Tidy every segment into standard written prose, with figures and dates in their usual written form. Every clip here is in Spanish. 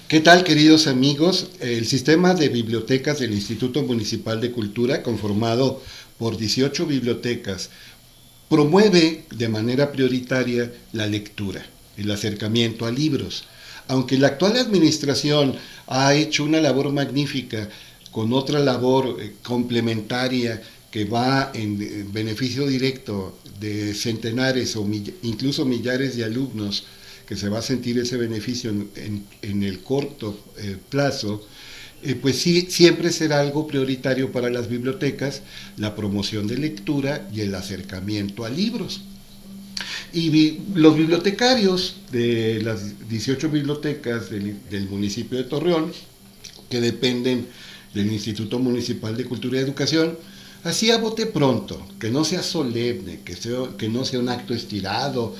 ¿Qué tal, queridos amigos? El sistema de bibliotecas del Instituto Municipal de Cultura, conformado por 18 bibliotecas, promueve de manera prioritaria la lectura, el acercamiento a libros. Aunque la actual administración ha hecho una labor magnífica con otra labor complementaria que va en beneficio directo de centenares o incluso millares de alumnos, que se va a sentir ese beneficio en el corto plazo, pues sí, siempre será algo prioritario para las bibliotecas la promoción de lectura y el acercamiento a libros. Y los bibliotecarios de las 18 bibliotecas del municipio de Torreón, que dependen del Instituto Municipal de Cultura y Educación, así a bote pronto, que no sea solemne, que no sea un acto estirado,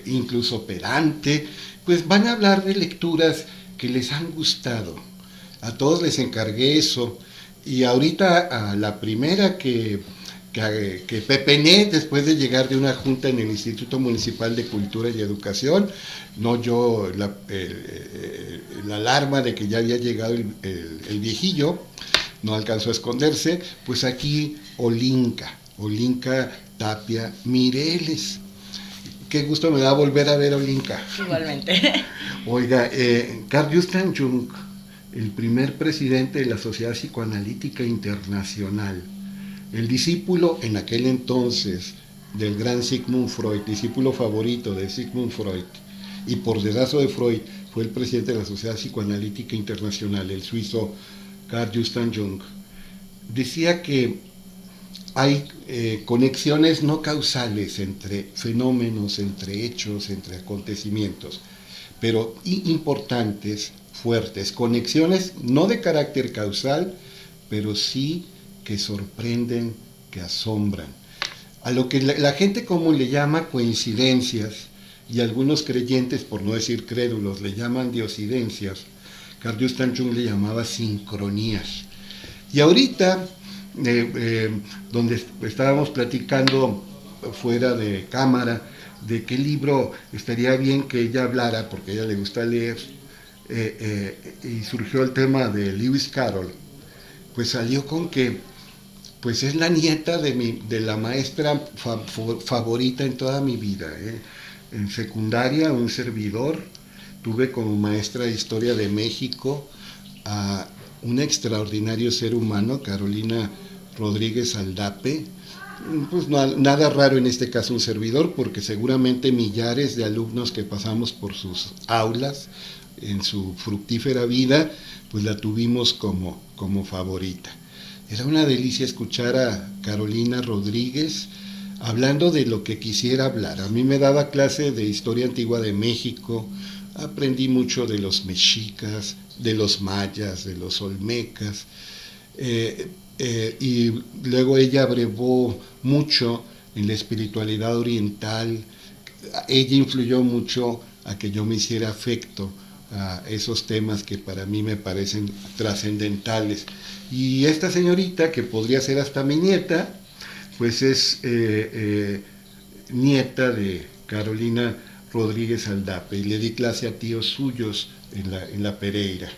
incluso pedante, pues van a hablar de lecturas que les han gustado. A todos les encargué eso, y ahorita a la primera que pepené después de llegar de una junta en el Instituto Municipal de Cultura y Educación, no yo la alarma de que ya había llegado el viejillo, no alcanzó a esconderse, pues aquí Olinka Tapia Mireles. Qué gusto me da volver a ver a Olinka. Igualmente. Oiga, Carl Gustav Jung, el primer presidente de la Sociedad Psicoanalítica Internacional, el discípulo en aquel entonces del gran Sigmund Freud, discípulo favorito de Sigmund Freud, y por dedazo de Freud fue el presidente de la Sociedad Psicoanalítica Internacional, el suizo Carl Gustav Jung, decía que hay conexiones no causales entre fenómenos, entre hechos, entre acontecimientos, pero importantes, fuertes, conexiones no de carácter causal, pero sí que sorprenden, que asombran. A lo que la gente común le llama coincidencias, y algunos creyentes, por no decir crédulos, le llaman diosidencias, Carl Gustav Jung le llamaba sincronías. Y ahorita, donde estábamos platicando fuera de cámara, de qué libro estaría bien que ella hablara, porque a ella le gusta leer, y surgió el tema de Lewis Carroll, pues salió con que pues es la nieta de la maestra favorita en toda mi vida. En secundaria, un servidor, tuve como maestra de Historia de México a un extraordinario ser humano, Carolina Rodríguez Aldape. Pues nada raro en este caso un servidor, porque seguramente millares de alumnos que pasamos por sus aulas en su fructífera vida, pues la tuvimos como favorita. Era una delicia escuchar a Carolina Rodríguez hablando de lo que quisiera hablar. A mí me daba clase de Historia Antigua de México, aprendí mucho de los mexicas, de los mayas, de los olmecas, y luego ella abrevó mucho en la espiritualidad oriental. Ella influyó mucho a que yo me hiciera afecto a esos temas que para mí me parecen trascendentales. Y esta señorita, que podría ser hasta mi nieta, pues es nieta de Carolina Rodríguez Aldape, y le di clase a tíos suyos en la Pereira,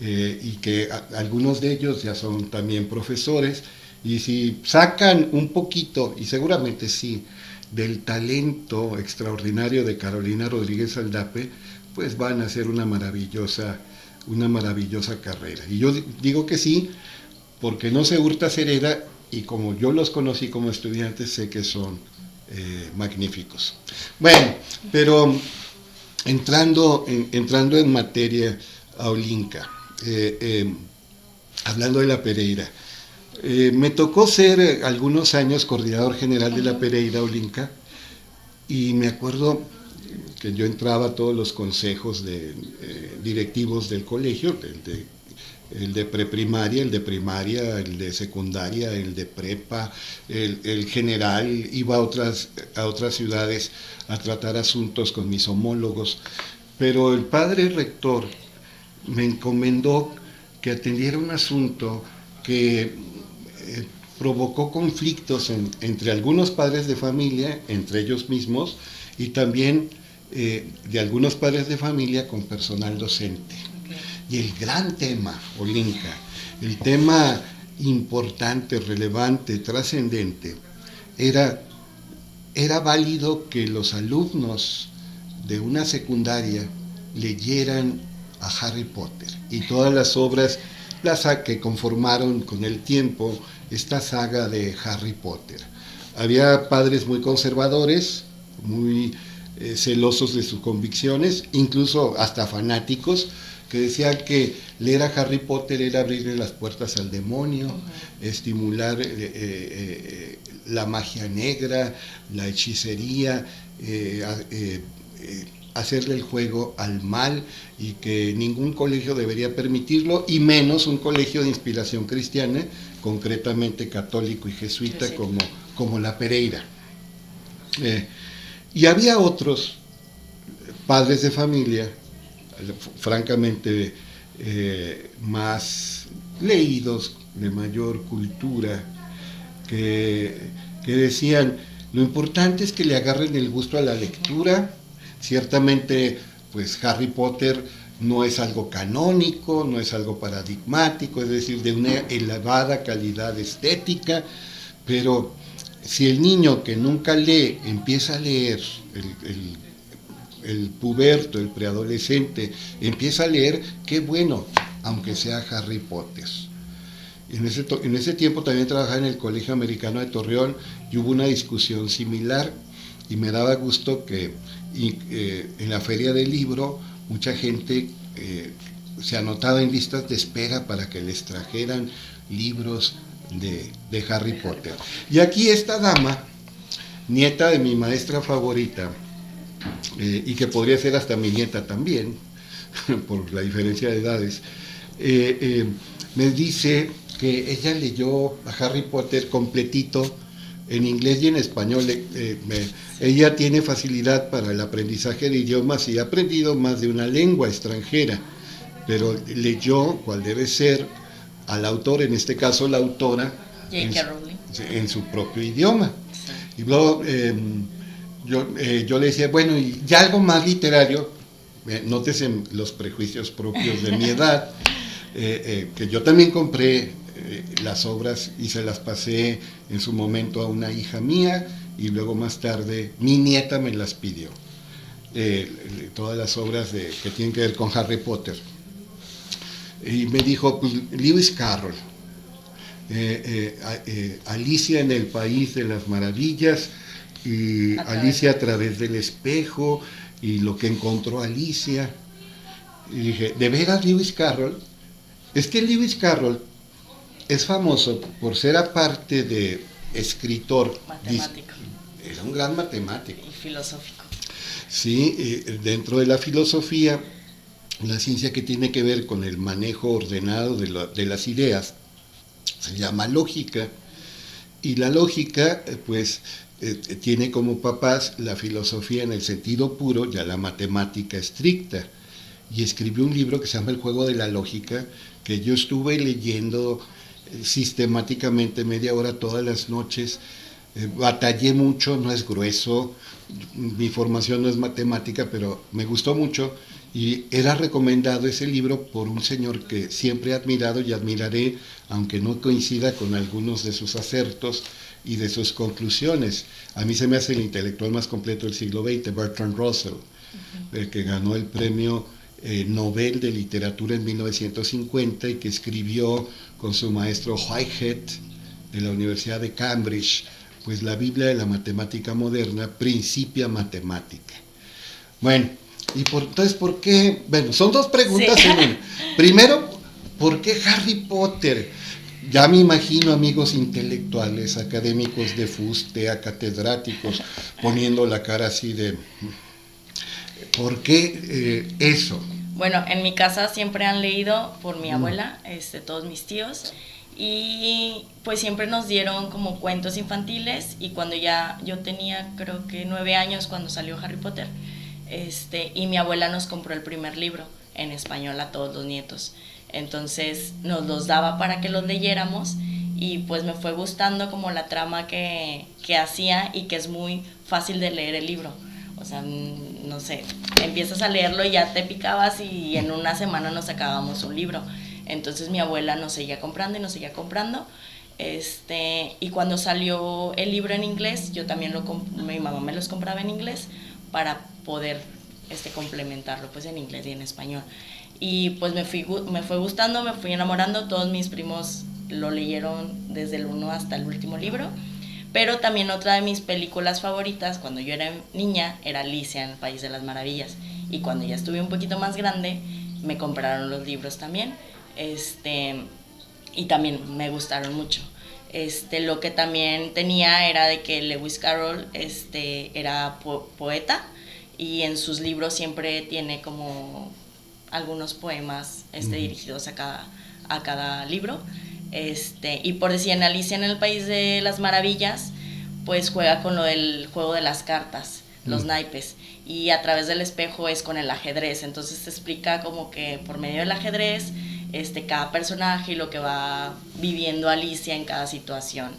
y que algunos de ellos ya son también profesores, y si sacan un poquito, y seguramente sí, del talento extraordinario de Carolina Rodríguez Aldape, pues van a hacer una maravillosa carrera. Y yo digo que sí, porque no se hurta ser hereda, y como yo los conocí como estudiantes, sé que son magníficos. Bueno, pero entrando en materia, a Olinka, hablando de la Pereira, me tocó ser algunos años coordinador general de la Pereira, Olinka, y me acuerdo que yo entraba a todos los consejos directivos del colegio, el de preprimaria, el de primaria, el de secundaria, el de prepa, el general, iba a otras ciudades a tratar asuntos con mis homólogos, pero el padre rector me encomendó que atendiera un asunto que provocó conflictos entre algunos padres de familia, entre ellos mismos, y también de algunos padres de familia con personal docente. Y el gran tema, Olinka, el tema importante, relevante, trascendente, era válido que los alumnos de una secundaria leyeran a Harry Potter y todas las obras que conformaron con el tiempo esta saga de Harry Potter. Había padres muy conservadores, muy celosos de sus convicciones, incluso hasta fanáticos, que decían que leer a Harry Potter era abrirle las puertas al demonio, estimular la magia negra, la hechicería, hacerle el juego al mal, y que ningún colegio debería permitirlo, y menos un colegio de inspiración cristiana, concretamente católico y jesuita, como la Pereira. Y había otros padres de familia, francamente más leídos, de mayor cultura, que decían: lo importante es que le agarren el gusto a la lectura. Ciertamente, pues Harry Potter no es algo canónico, no es algo paradigmático, es decir, de una elevada calidad estética, pero si el niño que nunca lee empieza a leer, el puberto, el preadolescente, empieza a leer, qué bueno, aunque sea Harry Potter. En ese tiempo también trabajaba en el Colegio Americano de Torreón y hubo una discusión similar, y me daba gusto que en la feria del libro mucha gente se anotaba en listas de espera para que les trajeran libros de Harry Potter. Y aquí esta dama, nieta de mi maestra favorita, y que podría ser hasta mi nieta también, por la diferencia de edades, me dice que ella leyó a Harry Potter completito en inglés y en español. Ella tiene facilidad para el aprendizaje de idiomas y ha aprendido más de una lengua extranjera, pero leyó, cual debe ser, al autor, en este caso la autora, en su propio idioma. Y luego yo le decía, bueno, y ya algo más literario, nótese los prejuicios propios de mi edad, que yo también compré las obras y se las pasé en su momento a una hija mía, y luego más tarde mi nieta me las pidió, todas las obras que tienen que ver con Harry Potter. Y me dijo, pues, Lewis Carroll, Alicia en el País de las Maravillas, y Alicia a través del espejo, y lo que encontró Alicia. Y dije, ¿de veras Lewis Carroll? Es que Lewis Carroll es famoso por ser, aparte de escritor, matemático, era un gran matemático y filosófico. Sí, dentro de la filosofía, la ciencia que tiene que ver con el manejo ordenado de las ideas se llama lógica, y la lógica pues tiene como papás la filosofía en el sentido puro y a la matemática estricta, y escribió un libro que se llama El juego de la lógica, que yo estuve leyendo sistemáticamente media hora todas las noches. Batallé mucho, no es grueso, mi formación no es matemática, pero me gustó mucho, y era recomendado ese libro por un señor que siempre he admirado y admiraré, aunque no coincida con algunos de sus acertos y de sus conclusiones. A mí se me hace el intelectual más completo del siglo XX, Bertrand Russell, el que ganó el premio Nobel de Literatura en 1950, y que escribió con su maestro Whitehead de la Universidad de Cambridge, pues la Biblia de la matemática moderna, Principia Mathematica. Bueno, y entonces, ¿por qué? Bueno, son dos preguntas en una. Primero, ¿por qué Harry Potter? Ya me imagino amigos intelectuales, académicos de fuste, a catedráticos, poniendo la cara así de... ¿Por qué eso? Bueno, en mi casa siempre han leído por mi abuela, todos mis tíos, y pues siempre nos dieron como cuentos infantiles, y cuando ya yo tenía creo que 9 años cuando salió Harry Potter, y mi abuela nos compró el primer libro en español a todos los nietos, entonces nos los daba para que los leyéramos, y pues me fue gustando como la trama que hacía, y que es muy fácil de leer el libro. O sea, no sé, empiezas a leerlo y ya te picabas y en una semana nos acabamos un libro. Entonces mi abuela nos seguía comprando y nos seguía comprando. Y cuando salió el libro en inglés, yo también mi mamá me los compraba en inglés para poder complementarlo pues en inglés y en español. Y pues me fue gustando, me fui enamorando. Todos mis primos lo leyeron desde el 1 hasta el último libro. Pero también otra de mis películas favoritas cuando yo era niña era Alicia en el País de las Maravillas. Y cuando ya estuve un poquito más grande, me compraron los libros también. Y también me gustaron mucho. Lo que también tenía era de que Lewis Carroll era poeta, y en sus libros siempre tiene como algunos poemas dirigidos a cada libro. Y por decir, en Alicia en el País de las Maravillas, pues juega con lo del juego de las cartas, los naipes, y a través del espejo es con el ajedrez. Entonces te explica como que por medio del ajedrez cada personaje y lo que va viviendo Alicia en cada situación,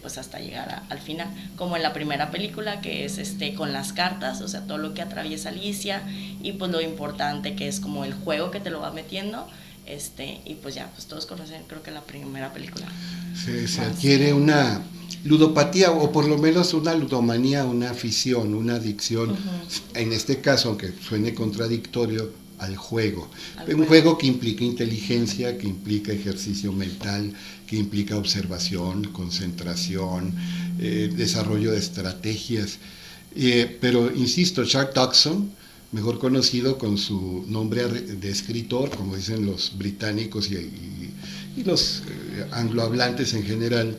pues hasta llegar al final, como en la primera película, que es con las cartas, o sea, todo lo que atraviesa Alicia, y pues lo importante que es como el juego que te lo va metiendo, y pues ya, pues todos conocen, creo que la primera película. Se adquiere una ludopatía, o por lo menos una ludomanía, una afición, una adicción, en este caso, aunque suene contradictorio, al juego. Un juego que implica inteligencia, que implica ejercicio mental, que implica observación, concentración, desarrollo de estrategias. Pero insisto, Charles Dodgson, mejor conocido con su nombre de escritor, como dicen los británicos y los anglohablantes en general,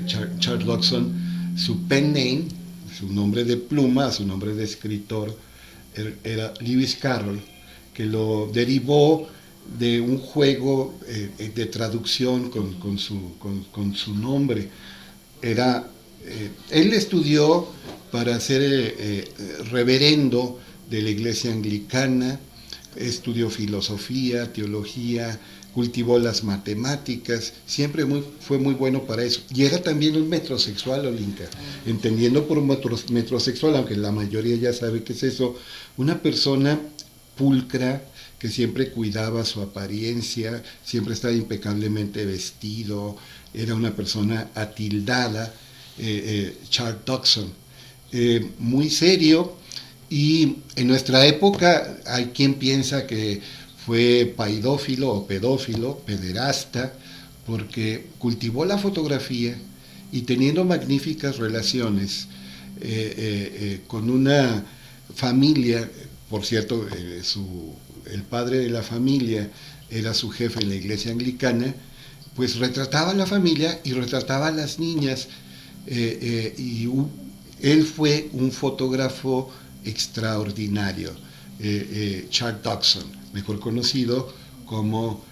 Charles Dodgson, su pen name, su nombre de pluma, su nombre de escritor, era Lewis Carroll, que lo derivó de un juego de traducción con su nombre. Él estudió para ser reverendo de la iglesia anglicana, estudió filosofía, teología, cultivó las matemáticas, siempre fue muy bueno para eso. Y era también un metrosexual, Olinka, entendiendo por metrosexual, aunque la mayoría ya sabe qué es eso, una persona pulcra, que siempre cuidaba su apariencia, siempre estaba impecablemente vestido, era una persona atildada, Charles Dodgson, muy serio, y en nuestra época hay quien piensa que fue paidófilo o pedófilo, pederasta, porque cultivó la fotografía y teniendo magníficas relaciones con una familia, por cierto, el padre de la familia era su jefe en la iglesia anglicana, pues retrataba a la familia y retrataba a las niñas, y él fue un fotógrafo extraordinario, Charles Dodgson, mejor conocido como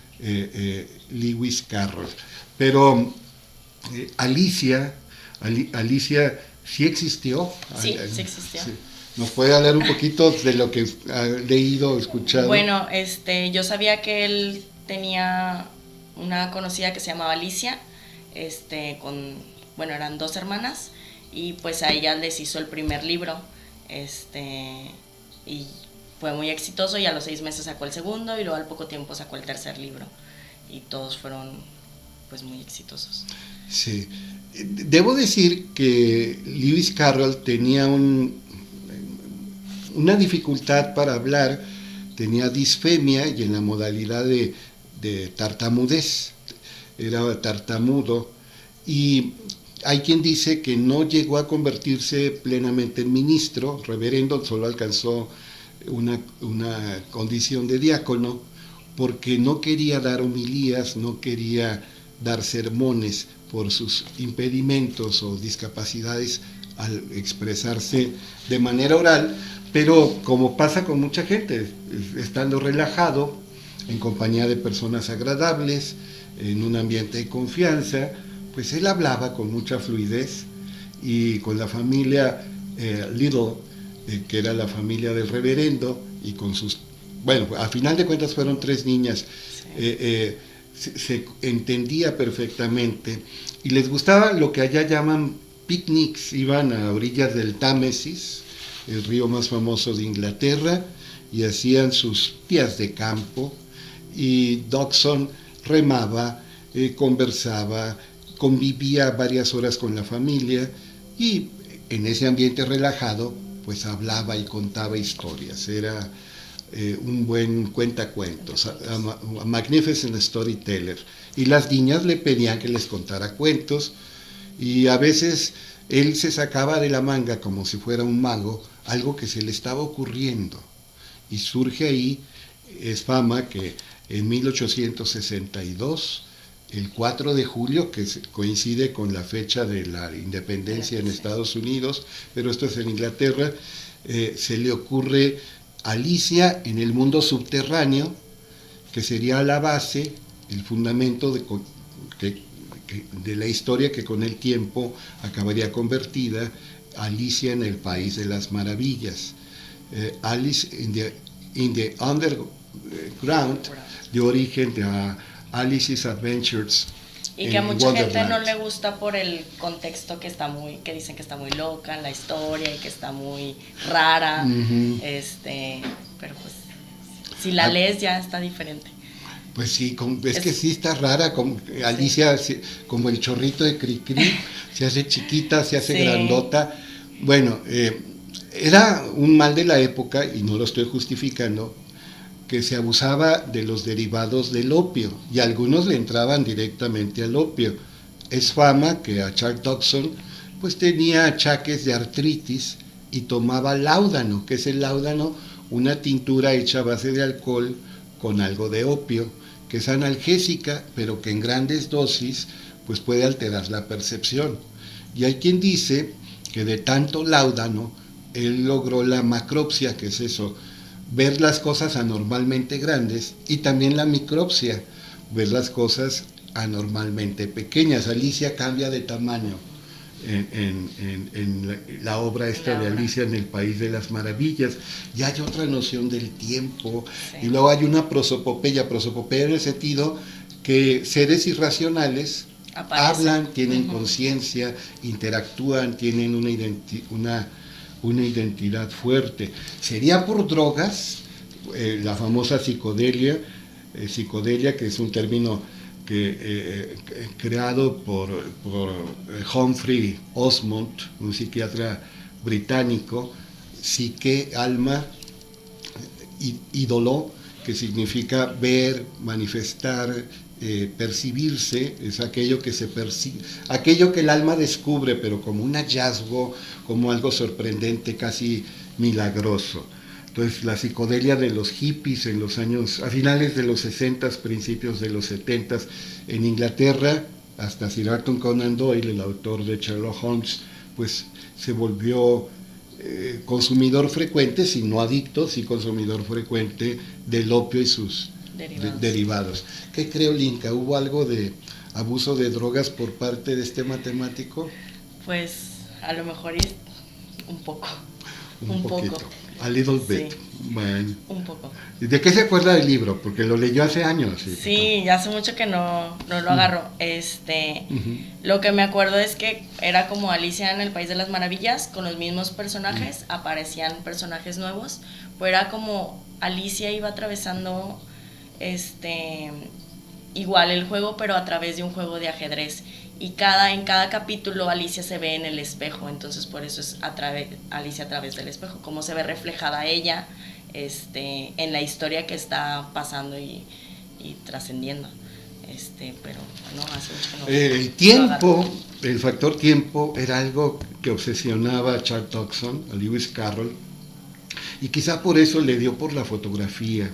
Lewis Carroll. Pero Alicia sí existió. Sí, sí existió. Sí. ¿Nos puede hablar un poquito de lo que ha leído, escuchado? Bueno, yo sabía que él tenía una conocida que se llamaba Alicia, eran 2 hermanas, y pues a ella les hizo el primer libro, y fue muy exitoso, y a los 6 meses sacó el segundo, y luego al poco tiempo sacó el tercer libro, y todos fueron pues muy exitosos. Sí, debo decir que Lewis Carroll tenía una dificultad para hablar, tenía disfemia, y en la modalidad de tartamudez, era tartamudo, y hay quien dice que no llegó a convertirse plenamente en ministro, reverendo, solo alcanzó una condición de diácono, porque no quería dar homilías, no quería dar sermones por sus impedimentos o discapacidades al expresarse de manera oral, pero como pasa con mucha gente, estando relajado, en compañía de personas agradables, en un ambiente de confianza, pues él hablaba con mucha fluidez, y con la familia Little, que era la familia del reverendo, y con sus, a final de cuentas fueron 3 niñas, sí. Se entendía perfectamente, y les gustaba lo que allá llaman picnics, iban a orillas del Támesis, el río más famoso de Inglaterra, y hacían sus días de campo, y Dodgson remaba, conversaba, convivía varias horas con la familia, y en ese ambiente relajado pues hablaba y contaba historias. Era un buen cuentacuentos, a magnificent storyteller. Y las niñas le pedían que les contara cuentos, y a veces él se sacaba de la manga, como si fuera un mago, algo que se le estaba ocurriendo. Y surge ahí, es fama que en 1862, el 4 de julio, que coincide con la fecha de la independencia en Estados Unidos, pero esto es en Inglaterra, se le ocurre Alicia en el mundo subterráneo, que sería la base, el fundamento de la historia que con el tiempo acabaría convertida Alicia en el País de las Maravillas. Alice in the Underground, de origen de Alice's Adventures. Y que a mucha gente no le gusta por el contexto que dicen que está muy loca en la historia y que está muy rara, pero pues si la lees ya está diferente. Pues sí, es que sí está rara, como Alicia, como el chorrito de Cricri, se hace chiquita, se hace grandota. Bueno, era un mal de la época, y no lo estoy justificando, que se abusaba de los derivados del opio, y algunos le entraban directamente al opio. Es fama que a Charles Dodgson pues tenía achaques de artritis y tomaba láudano. ¿Qué es el láudano? Una tintura hecha a base de alcohol con algo de opio, que es analgésica, pero que en grandes dosis pues puede alterar la percepción. Y hay quien dice que de tanto láudano él logró la macropsia, que es eso, ver las cosas anormalmente grandes, y también la micropsia, ver las cosas anormalmente pequeñas. Alicia cambia de tamaño en la obra esta de Alicia en el País de las Maravillas. Y hay otra noción del tiempo, y luego hay una prosopopeya en el sentido que seres irracionales hablan, tienen conciencia, interactúan, tienen una identidad fuerte. Sería por drogas, la famosa psicodelia, que es un término creado por Humphrey Osmond, un psiquiatra británico, psique, alma, ídolo, que significa ver, manifestar, percibirse, es aquello que se percibe, aquello que el alma descubre, pero como un hallazgo, como algo sorprendente, casi milagroso. Entonces, la psicodelia de los hippies en los años, a finales de los 60, principios de los 70, en Inglaterra, hasta Sir Arthur Conan Doyle, el autor de Sherlock Holmes, pues se volvió consumidor frecuente, si no adicto, sí consumidor frecuente del opio y sus derivados. ¿Qué creo, Linka? ¿Hubo algo de abuso de drogas por parte de este matemático? Pues a lo mejor un poco. Un poquito. A little bit. Sí, bueno. un poco. ¿De qué se acuerda del libro? Porque lo leyó hace años. Sí, ya hace mucho que no lo agarro. Lo que me acuerdo es que era como Alicia en el País de las Maravillas, con los mismos personajes, aparecían personajes nuevos, pero era como Alicia iba atravesando igual el juego, pero a través de un juego de ajedrez. Y en cada capítulo Alicia se ve en el espejo, entonces por eso es Alicia a través del espejo, cómo se ve reflejada ella en la historia que está pasando y trascendiendo. Pero no, hace mucho que no. El tiempo, el factor tiempo era algo que obsesionaba a Charles Dodgson, a Lewis Carroll, y quizá por eso le dio por la fotografía.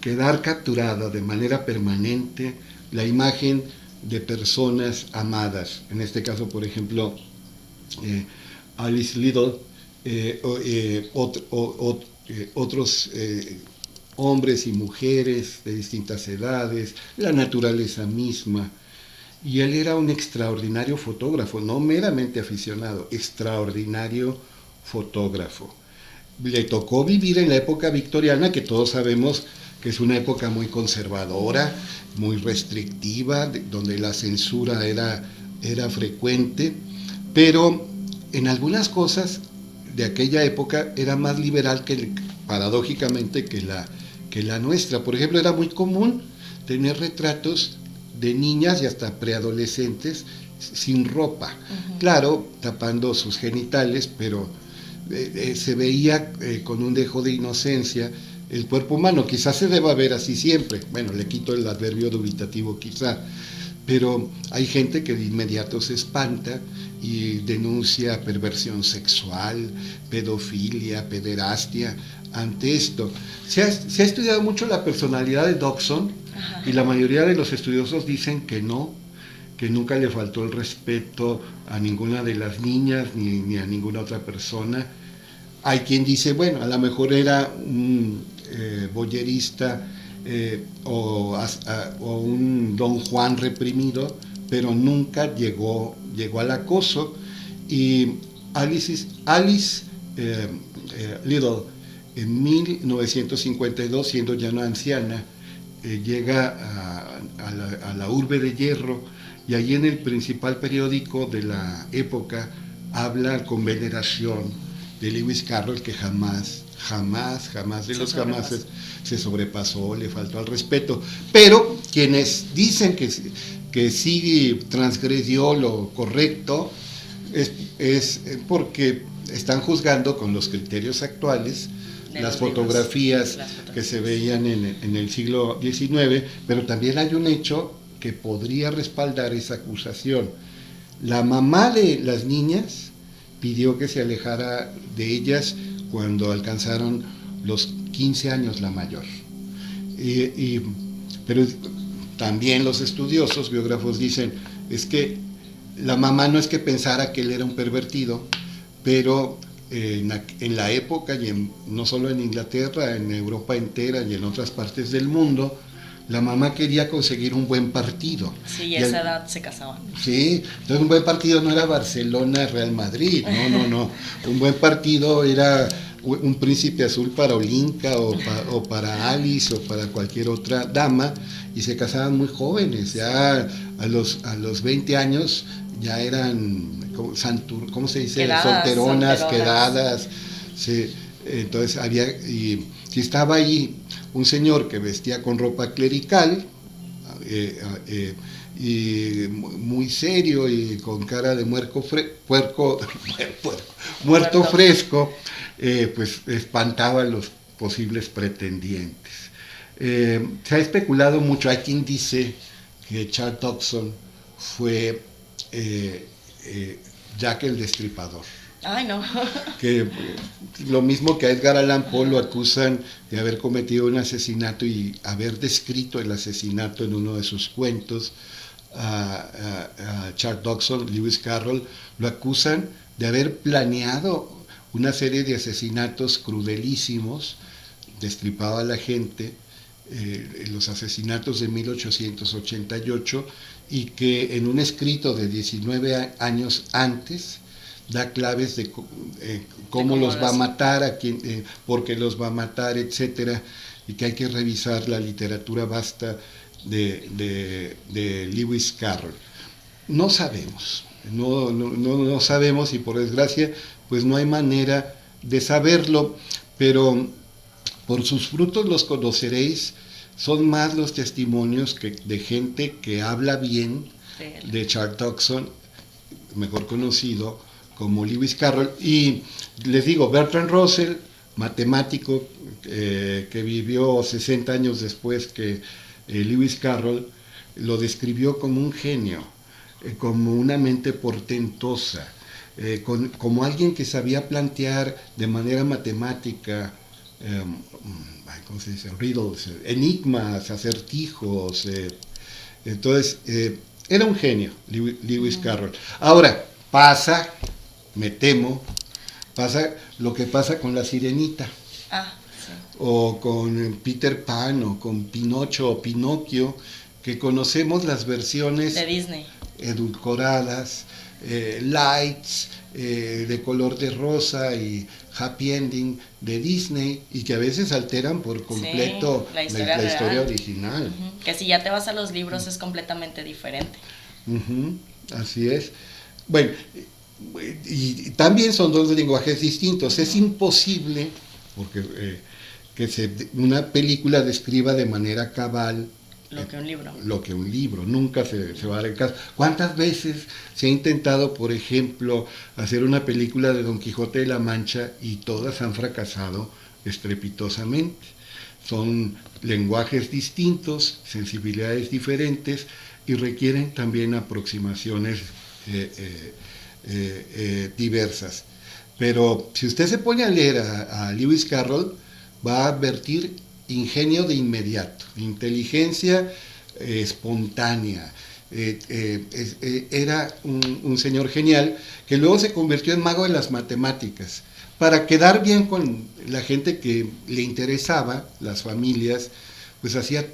Quedar capturada de manera permanente la imagen de personas amadas, en este caso, por ejemplo, Alice Liddell, otros hombres y mujeres de distintas edades, la naturaleza misma. Y él era un extraordinario fotógrafo, no meramente aficionado, extraordinario fotógrafo. Le tocó vivir en la época victoriana, que todos sabemos que es una época muy conservadora, muy restrictiva, donde la censura era frecuente, pero en algunas cosas de aquella época era más liberal paradójicamente que la nuestra. Por ejemplo, era muy común tener retratos de niñas y hasta preadolescentes sin ropa, claro, tapando sus genitales, pero se veía con un dejo de inocencia el cuerpo humano. Quizás se deba ver así siempre, bueno, le quito el adverbio dubitativo quizá, pero hay gente que de inmediato se espanta y denuncia perversión sexual, pedofilia, pederastia ante esto. Se ha estudiado mucho la personalidad de Dobson. Ajá. Y la mayoría de los estudiosos dicen que no, que nunca le faltó el respeto a ninguna de las niñas ni a ninguna otra persona. Hay quien dice, bueno, a lo mejor era un boyerista o un Don Juan reprimido, pero nunca llegó al acoso. Y Alice Liddell, en 1952, siendo ya una anciana, llega a la urbe de Hierro, y allí en el principal periódico de la época habla con veneración de Lewis Carroll, que jamás de los jamases se sobrepasó, le faltó al respeto. Pero quienes dicen que sí transgredió lo correcto es porque están juzgando con los criterios actuales las fotografías que se veían en el siglo XIX, pero también hay un hecho que podría respaldar esa acusación. La mamá de las niñas pidió que se alejara de ellas cuando alcanzaron los 15 años la mayor. Pero también los estudiosos, biógrafos dicen, es que la mamá no es que pensara que él era un pervertido, pero en la época, y no solo en Inglaterra, en Europa entera y en otras partes del mundo, la mamá quería conseguir un buen partido. Sí, y a esa edad se casaban. Sí, entonces un buen partido no era Barcelona, Real Madrid, no. Un buen partido era un príncipe azul para Olinka o para Alice o para cualquier otra dama, y se casaban muy jóvenes, ya a los 20 años ya eran, ¿cómo se dice? Solteronas, quedadas. Sí, entonces y si estaba ahí un señor que vestía con ropa clerical y muy serio y con cara de muerto fresco, pues espantaba a los posibles pretendientes. Se ha especulado mucho, hay quien dice que Charles Dobson fue Jack el Destripador. Ay, no. Que lo mismo que a Edgar Allan Poe lo acusan de haber cometido un asesinato y haber descrito el asesinato en uno de sus cuentos. A Charles Dobson, Lewis Carroll, lo acusan de haber planeado una serie de asesinatos crudelísimos, destripaba a la gente, los asesinatos de 1888, y que en un escrito de 19 años antes da claves de cómo los va a matar, a quién, por qué los va a matar, etcétera, y que hay que revisar la literatura vasta de Lewis Carroll. No sabemos, no sabemos, y por desgracia pues no hay manera de saberlo, pero por sus frutos los conoceréis. Son más los testimonios de gente que habla bien de Charles Dobson, mejor conocido como Lewis Carroll. Y les digo, Bertrand Russell, matemático que vivió 60 años después que Lewis Carroll, lo describió como un genio, como una mente portentosa, como alguien que sabía plantear de manera matemática, ¿cómo se dice? Riddles, enigmas, acertijos. Entonces, era un genio, Lewis Carroll. Ahora, me temo, pasa lo que pasa con La Sirenita. Sí. O con Peter Pan, o con Pinocho o Pinocchio, que conocemos las versiones de Disney edulcoradas, lights, de color de rosa y happy ending de Disney, y que a veces alteran por completo la historia original. Que si ya te vas a los libros es completamente diferente. Así es. Bueno, y también son dos lenguajes distintos. Es imposible porque una película describa de manera cabal lo que un libro. Nunca se va a dar el caso. ¿Cuántas veces se ha intentado, por ejemplo, hacer una película de Don Quijote de la Mancha y todas han fracasado estrepitosamente? Son lenguajes distintos, sensibilidades diferentes y requieren también aproximaciones diversas. Pero si usted se pone a leer a Lewis Carroll, va a advertir ingenio de inmediato, inteligencia espontánea. Era un señor genial que luego se convirtió en mago de las matemáticas. Para quedar bien con la gente que le interesaba, las familias, pues hacía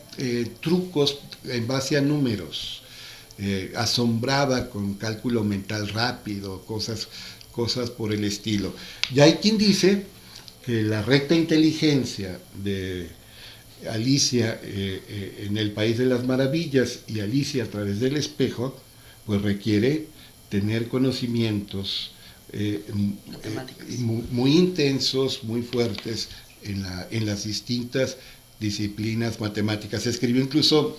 trucos en base a números. Asombraba con cálculo mental rápido, cosas por el estilo. Y hay quien dice que la recta inteligencia de Alicia en el País de las Maravillas y Alicia a través del espejo, pues requiere tener conocimientos muy intensos, muy fuertes en las distintas disciplinas matemáticas. Se escribió incluso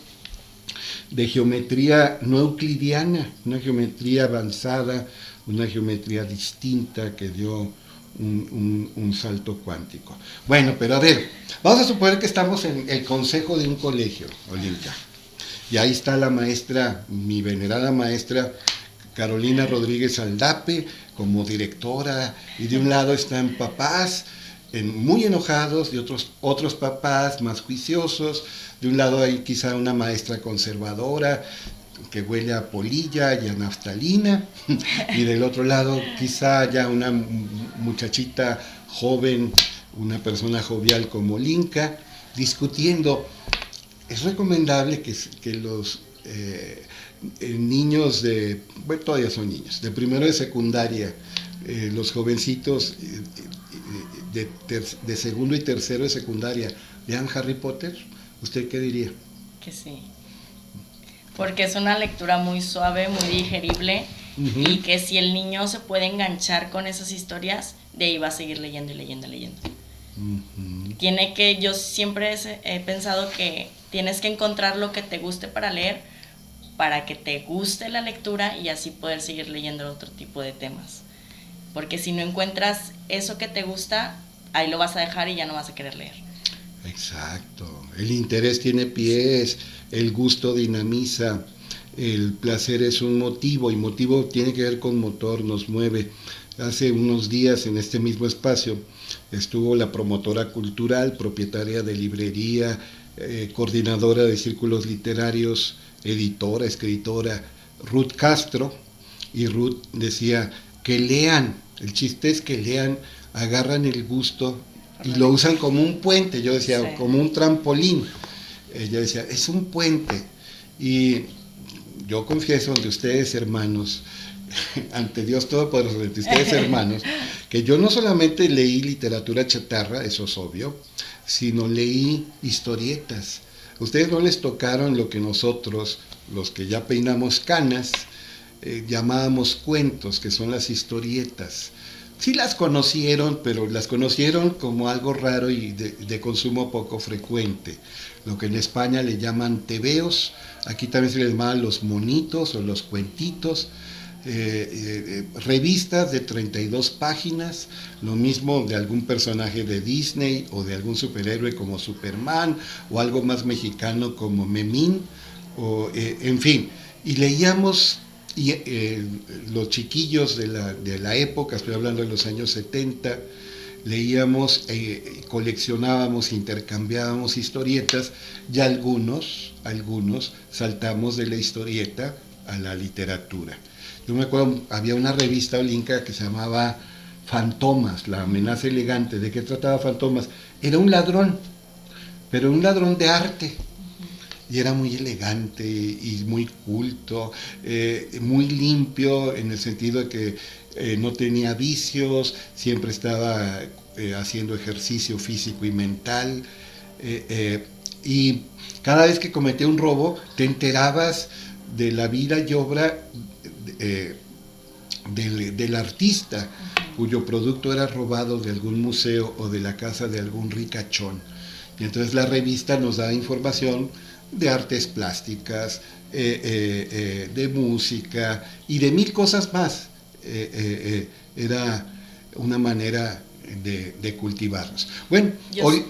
de geometría no euclidiana, una geometría avanzada, una geometría distinta que dio un salto cuántico. Bueno, pero a ver, vamos a suponer que estamos en el consejo de un colegio, Olinka, y ahí está la maestra, mi venerada maestra Carolina Rodríguez Aldape, como directora, y de un lado están papás muy enojados, y otros papás más juiciosos. De un lado hay quizá una maestra conservadora que huele a polilla y a naftalina, y del otro lado quizá ya una muchachita joven, una persona jovial como Linka, discutiendo. Es recomendable que los niños todavía son niños, de primero de secundaria, los jovencitos de segundo y tercero de secundaria, lean Harry Potter. ¿Usted qué diría? Que sí, porque es una lectura muy suave, muy digerible, y que si el niño se puede enganchar con esas historias, de ahí va a seguir leyendo y leyendo y leyendo. Yo siempre he pensado que tienes que encontrar lo que te guste para leer, para que te guste la lectura y así poder seguir leyendo otro tipo de temas. Porque si no encuentras eso que te gusta, ahí lo vas a dejar y ya no vas a querer leer. Exacto. El interés tiene pies, el gusto dinamiza, el placer es un motivo, y motivo tiene que ver con motor, nos mueve. Hace unos días en este mismo espacio estuvo la promotora cultural, propietaria de librería, coordinadora de círculos literarios, editora, escritora, Ruth Castro, y Ruth decía que lean, el chiste es que lean, agarran el gusto y lo usan como un puente. Yo decía, sí, como un trampolín. Ella decía, es un puente. Y yo confieso ante ustedes, hermanos, ante Dios Todopoderoso, ante ustedes, hermanos, que yo no solamente leí literatura chatarra, eso es obvio, sino leí historietas. Ustedes no les tocaron lo que nosotros, los que ya peinamos canas, llamábamos cuentos, que son las historietas. Sí las conocieron, pero las conocieron como algo raro y de consumo poco frecuente. Lo que en España le llaman tebeos, aquí también se les llaman los monitos o los cuentitos. Revistas de 32 páginas, lo mismo de algún personaje de Disney o de algún superhéroe como Superman, o algo más mexicano como Memín, en fin, y leíamos. Y los chiquillos de la época, estoy hablando de los años 70, leíamos, coleccionábamos, intercambiábamos historietas, y algunos saltamos de la historieta a la literatura. Yo me acuerdo, había una revista Olinka que se llamaba Fantomas, la amenaza elegante. ¿De qué trataba Fantomas? Era un ladrón, pero un ladrón de arte. Y era muy elegante y muy culto, muy limpio en el sentido de que no tenía vicios, siempre estaba haciendo ejercicio físico y mental, y cada vez que cometía un robo te enterabas de la vida y obra del artista, cuyo producto era robado de algún museo o de la casa de algún ricachón. Y entonces la revista nos da información de artes plásticas, de música y de mil cosas más. Era una manera de cultivarnos. Bueno,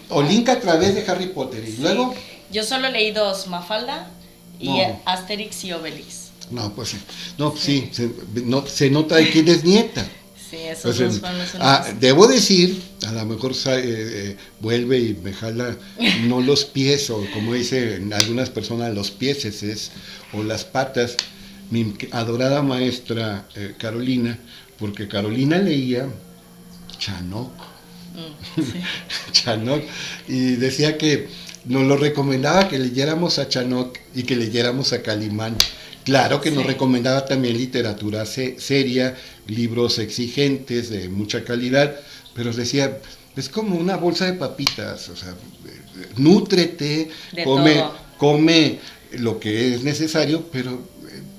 Olinka a través de Harry Potter. Y luego... Yo solo leí 2, Mafalda y Asterix y Obelix. No, pues sí, se nota de quién es nieta. Sí, esos dos fueron los debo decir, a lo mejor vuelve y me jala no los pies, o como dicen algunas personas, los pieses o las patas, mi adorada maestra Carolina, porque Carolina leía Chanok. Sí. Chanok, y decía que nos lo recomendaba que leyéramos a Chanok y que leyéramos a Calimán. Claro que nos recomendaba también literatura seria, libros exigentes de mucha calidad, pero decía, es como una bolsa de papitas, o sea, nútrete, come lo que es necesario, pero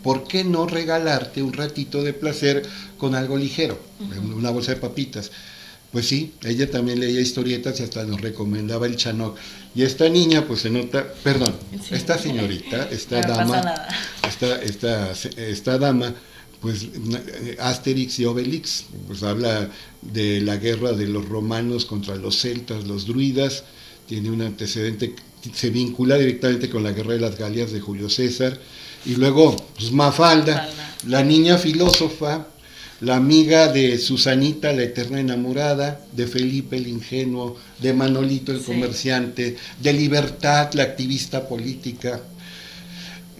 ¿por qué no regalarte un ratito de placer con algo ligero? Una bolsa de papitas. Pues sí, ella también leía historietas y hasta nos recomendaba el Chanok. Y esta niña, pues se nota, perdón, esta señorita, esta dama, pues Asterix y Obelix, pues habla de la guerra de los romanos contra los celtas, los druidas, tiene un antecedente, se vincula directamente con la guerra de las Galias de Julio César. Y luego, pues Mafalda, la niña filósofa, la amiga de Susanita, la eterna enamorada, de Felipe el ingenuo, de Manolito el comerciante, de Libertad, la activista política,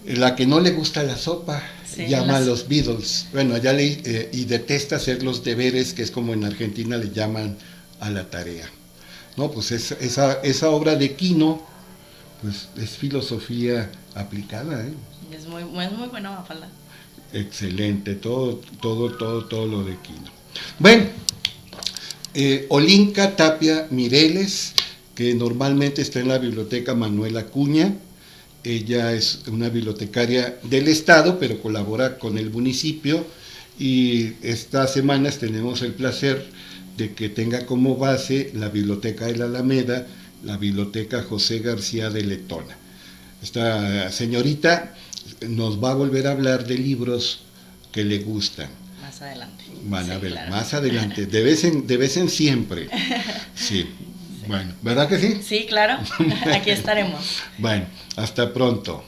la que no le gusta la sopa, llama a los Beatles, bueno, allá y detesta hacer los deberes, que es como en Argentina le llaman a la tarea. No, pues esa obra de Quino, pues es filosofía aplicada, ¿eh? Es muy buena Mafalda. Excelente, todo lo de Quino. Bueno, Olinka Tapia Mireles, que normalmente está en la biblioteca Manuel Acuña. Ella es una bibliotecaria del estado, pero colabora con el municipio, y estas semanas tenemos el placer de que tenga como base la Biblioteca de la Alameda, la Biblioteca José García de Letona. Esta señorita nos va a volver a hablar de libros que le gustan. Más adelante. Van a ver, claro. Más adelante, de vez en siempre. Sí. Bueno, ¿verdad que sí? Sí, claro. Aquí estaremos. Bueno, hasta pronto.